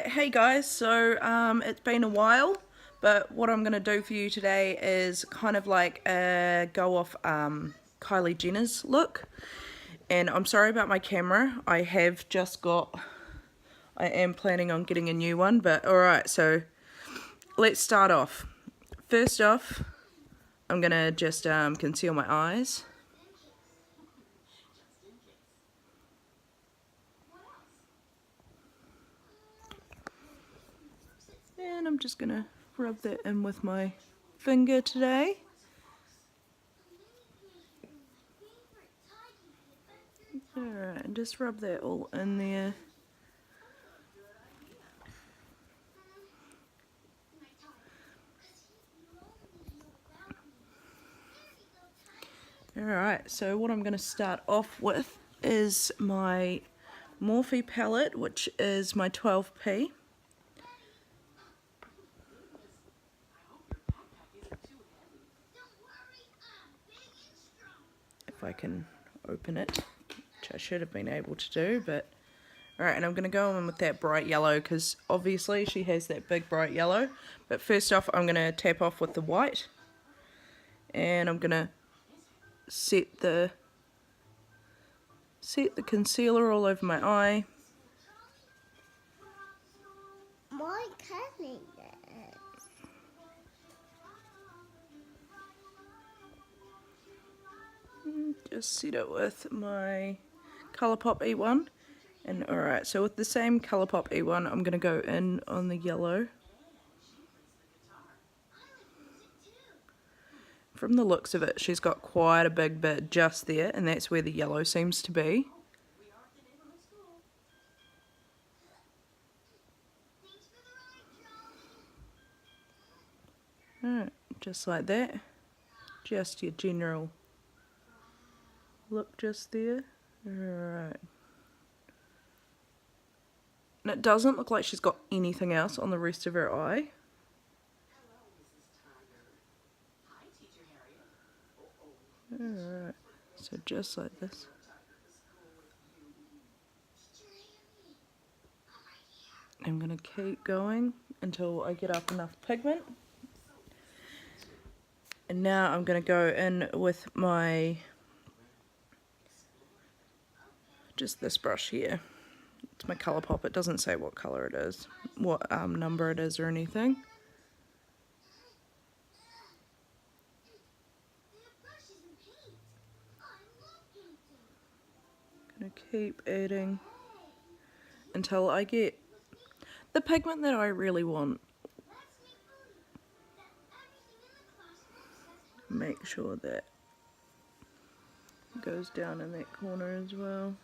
Alright, hey guys, so it's been a while, but what I'm going to do for you today is kind of like a go off Kylie Jenner's look. And I'm sorry about my camera, I am planning on getting a new one, but alright, so let's start off. First off, I'm going to just conceal my eyes. And I'm just going to rub that in with my finger today. Alright, and just rub that all in there. Alright, so what I'm going to start off with is my Morphe palette, which is my 12p. If I can open it, which I should have been able to do, but alright, and I'm going to go in with that bright yellow because obviously she has that big bright yellow. But first off, I'm going to tap off with the white, and I'm going to set the concealer all over my eye. My cousin did. Just set it with my Colourpop E1. And alright, so with the same Colourpop E1, I'm going to go in on the yellow. From the looks of it, she's got quite a big bit just there, and that's where the yellow seems to be. Alright, just like that. Just your general look just there. Alright. And it doesn't look like she's got anything else on the rest of her eye. Alright, so just like this. I'm going to keep going until I get up enough pigment. And now I'm going to go in with my, just this brush here. It's my Colourpop. It doesn't say what colour it is, what number it is or anything. Gonna keep adding until I get the pigment that I really want. Make sure that it goes down in that corner as well.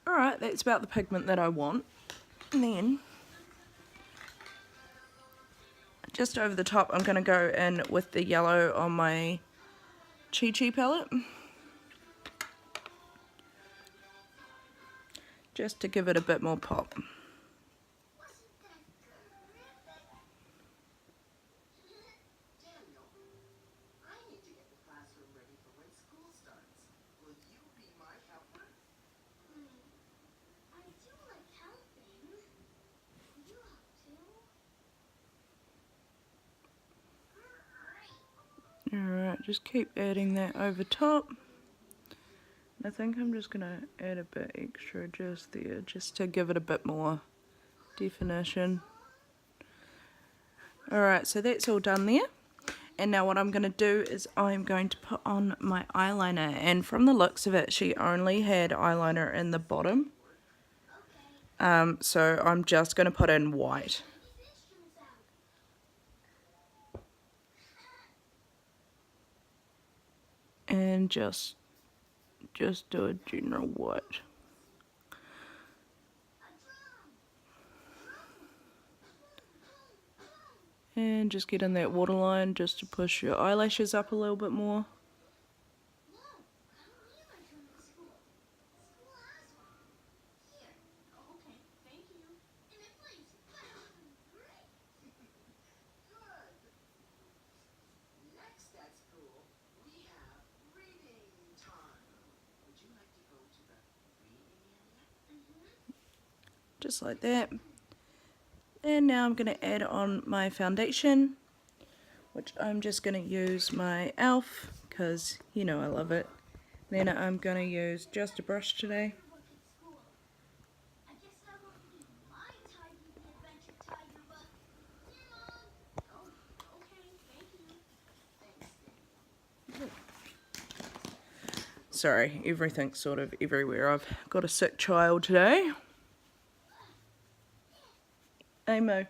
Alright, that's about the pigment that I want. And then, just over the top, I'm going to go in with the yellow on my Chi Chi palette. Just to give it a bit more pop. Alright, just keep adding that over top. I think I'm just going to add a bit extra just there, just to give it a bit more definition. Alright, so that's all done there. And now what I'm going to do is I'm going to put on my eyeliner. And from the looks of it, she only had eyeliner in the bottom. So I'm just going to put in white. And just do a general white. And just get in that waterline just to push your eyelashes up a little bit more. just like that. And now I'm going to add on my foundation, which I'm just going to use my e.l.f. because you know I love it. Then I'm going to use just a brush today. Sorry, everything's sort of everywhere. I've got a sick child today. Hey Mo.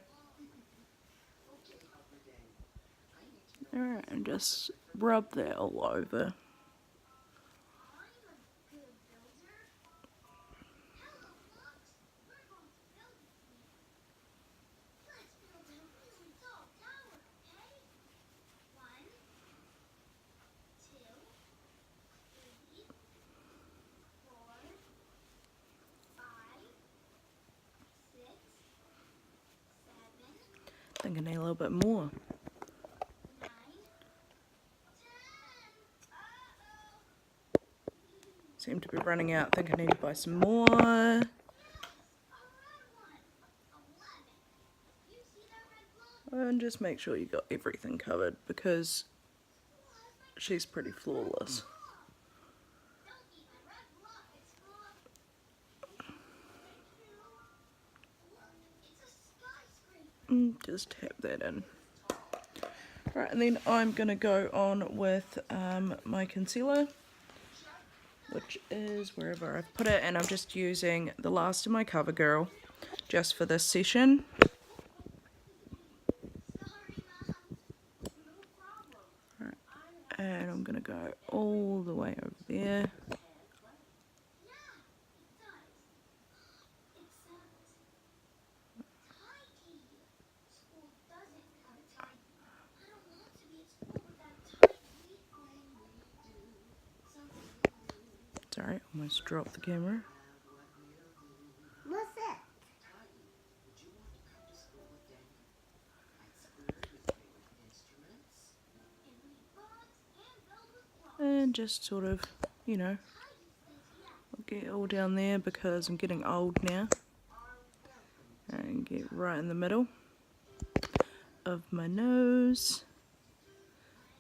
Alright, and just rub that all over. I think I need a little bit more. Seem to be running out. I think I need to buy some more. And just make sure you got everything covered because she's pretty flawless. Just tap that in. Right, and then I'm going to go on with my concealer, which is wherever I've put it, and I'm just using the last of my CoverGirl just for this session. Right, and I'm going to go all the way over there. Sorry, almost dropped the camera. What's it? And just sort of, you know, I'll get all down there because I'm getting old now. And get right in the middle of my nose.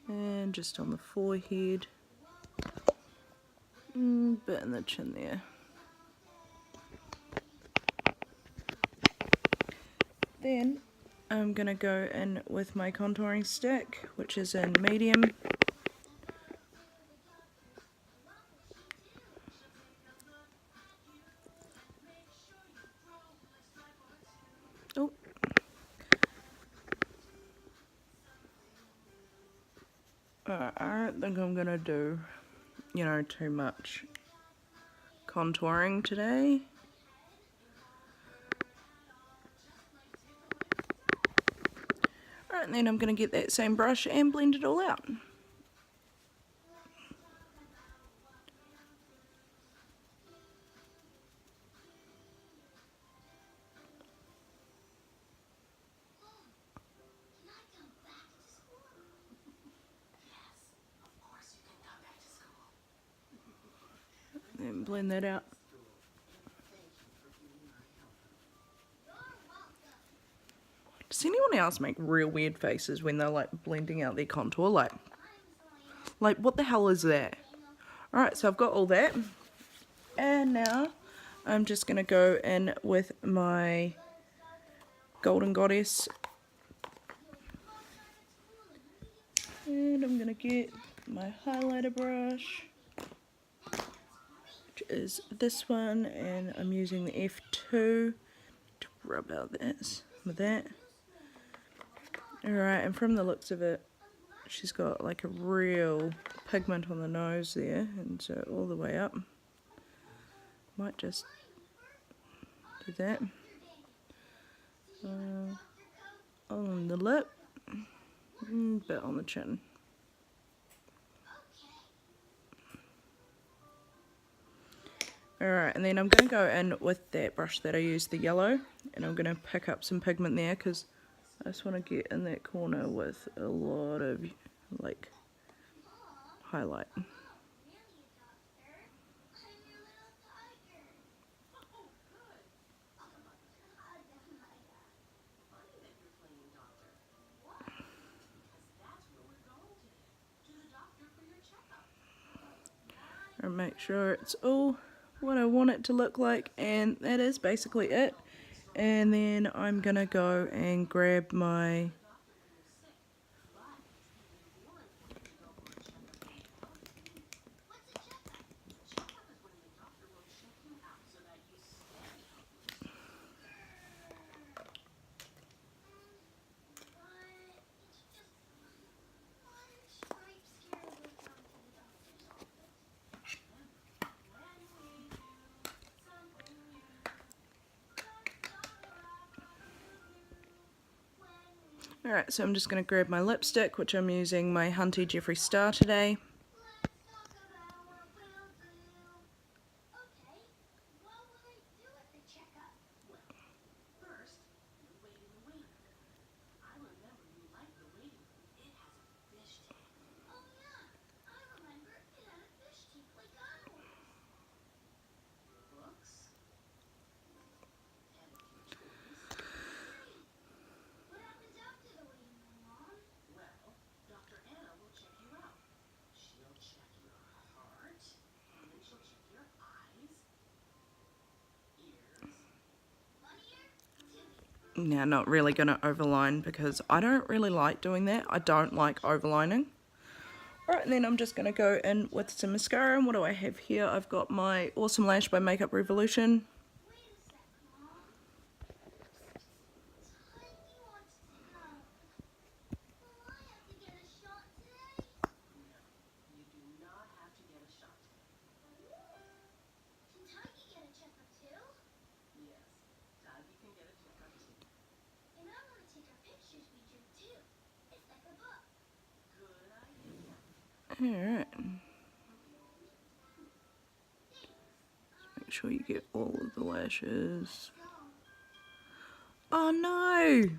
And just on the forehead. Bit in the chin there. Then I'm going to go in with my contouring stick, which is in medium. Oh. I don't think I'm going to do, you know, too much contouring today. Alright, and then I'm going to get that same brush and blend it all out. And blend that out. Does anyone else make real weird faces when they're like blending out their contour? Like what the hell is that? Alright, so I've got all that. And now I'm just going to go in with my Golden Goddess. And I'm going to get my highlighter brush, which is this one, and I'm using the F2 to rub out this with that. Alright, and from the looks of it, she's got like a real pigment on the nose there, and so all the way up. Might just do that. On the lip, bit on the chin. Alright, and then I'm going to go in with that brush that I used, the yellow, and I'm going to pick up some pigment there because I just want to get in that corner with a lot of like highlight. and make sure it's all what I want it to look like, and that is basically it. And then I'm gonna go and grab my Alright, so I'm just going to grab my lipstick, which I'm using my Hunty Jeffree Star today. Now, not really going to overline because I don't really like doing that. I don't like overlining. Alright, and then I'm just going to go in with some mascara. And what do I have here? I've got my Awesome Lash by Makeup Revolution. Alright. Make sure you get all of the lashes. Oh no!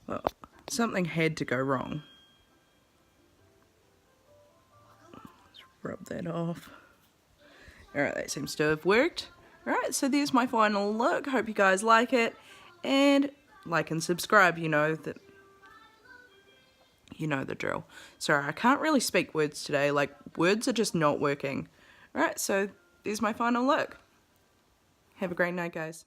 Well, something had to go wrong. Let's rub that off. Alright, that seems to have worked. Alright, so there's my final look. Hope you guys like it. And like and subscribe, you know the drill. Sorry, I can't really speak words today. Like, words are just not working. Alright, so there's my final look. Have a great night, guys.